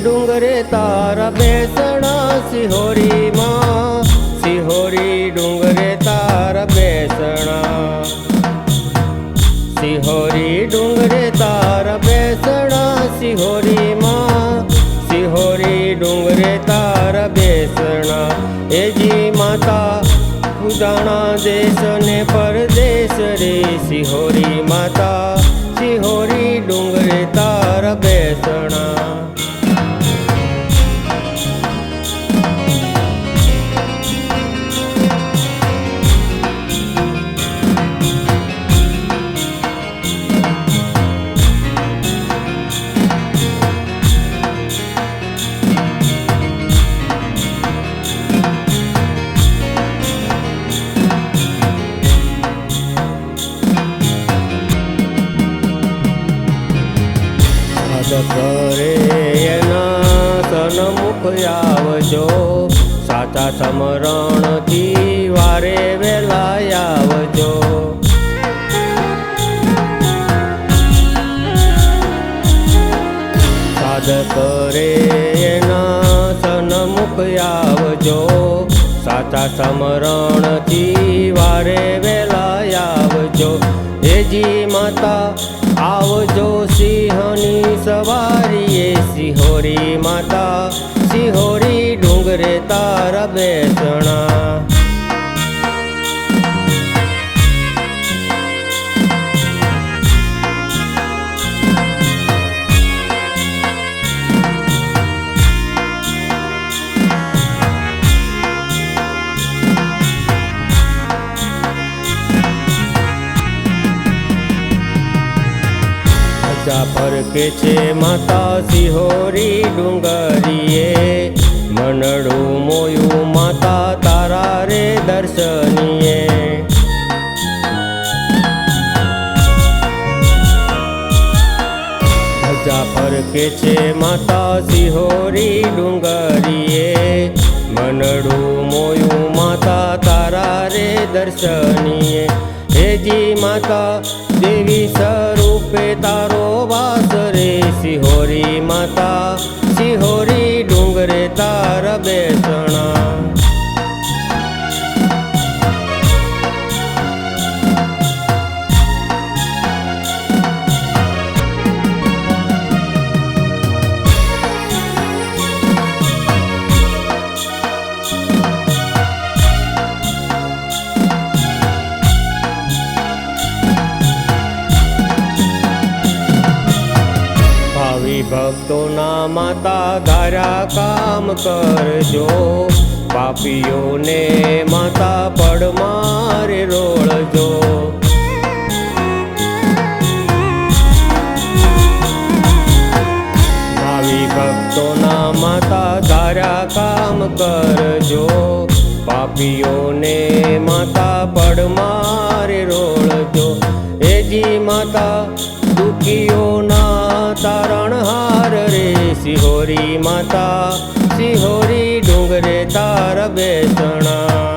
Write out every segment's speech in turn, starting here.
ડુંગરે તારા બેસણા સિહોરી માં, સિહોરી ડુંગરે તારા બેસણા, સિહોરી ડુંગરે તારા બેસણા સિહોરી માં, સિહોરી ડુંગરે તારા બેસણા. એજી માતા ઉદાણા દેશ ને પરદેશ રે સિહોરી માતા, સિહોરી ડુંગરે તારા બેસણા. કરે એના સન્મુખ આવજો, સાચા સમરણથી વારે વેલા આવજો. સાધ કરે એના સન્મુખ આવજો, સાચા સમરણથી વારે વેલા આવજો. એજી માતા આવજો સિંહની સવારીએ સિહોરી માતા, સિહોરી ડુંગરે તારા બેસણા. ફરકે છે માતા સિહોરી ડુંગરીએ, મનડું મોયું માતા તારા રે દર્શનીએ. ધજા ફરકે છે માતા સિહોરી ડુંગરીએ, મનડું મોયું માતા તારા રે દર્શનીએ. હેજી માતા દેવી સ્વરૂપે તારો વાસ રે સિહોરી માતા, સિહોરી ડુંગરે તારા બેસણા. ભક્તોના માતા ધાર્યા કામ કરજો, પાપીઓને માતા પડમારે રોળજો. ભાવિ ભક્તોના માતા ધાર્યા કામ કરજો, પાપીઓને માતા પડમારે રોળજો. એજી માતા દુખીઓના તારણહાર રે સિહોરી માતા, સિહોરી ડુંગરે તારા બેસણા.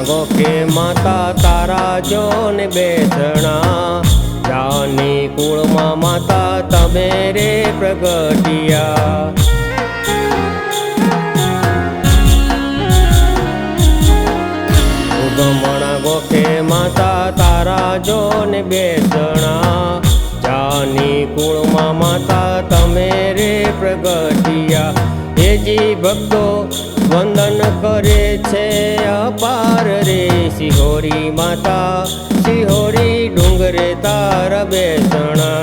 ગોખે માતા તારા જોને બેસણા, જાની કુળમાં માતા તમે રે પ્રગટિયા. ઉગમણા ગોખે માતા તારા જોને બેસણા, જાની કુળમાં માતા તમે રે પ્રગટિયા. એજી ભક્તો વંદન કરે છે અપાર રે સિહોરી માતા, સિહોરી ડુંગરે તારા બેસણા.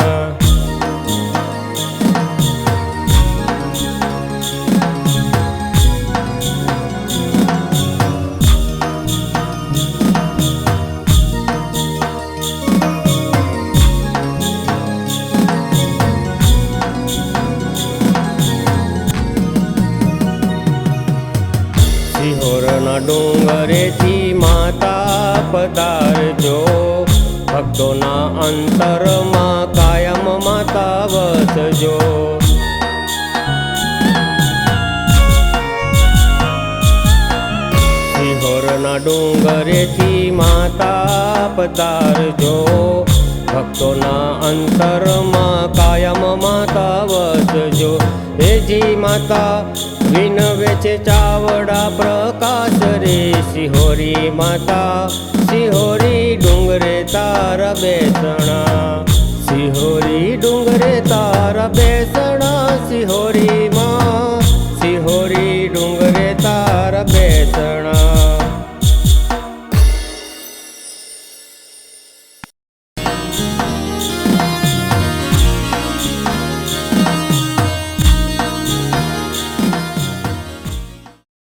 પધારજો ભક્તોના અંતરમાં કાયમ માતા વસજો સિહોરના ડુંગરેથી માતા પધારજો ભક્તોના અંતરમાં કાયમ માતા વસજો હેજી માતા વિનવે છે ચાવડા પ્રકાશ રે સિહોરી માતા સિહોરી ડુંગરે તારા બેસણા સિહોરી ડુંગરે તારા બેસણા સિહોરી માં સિહોરી ડુંગરે તારા બેસણા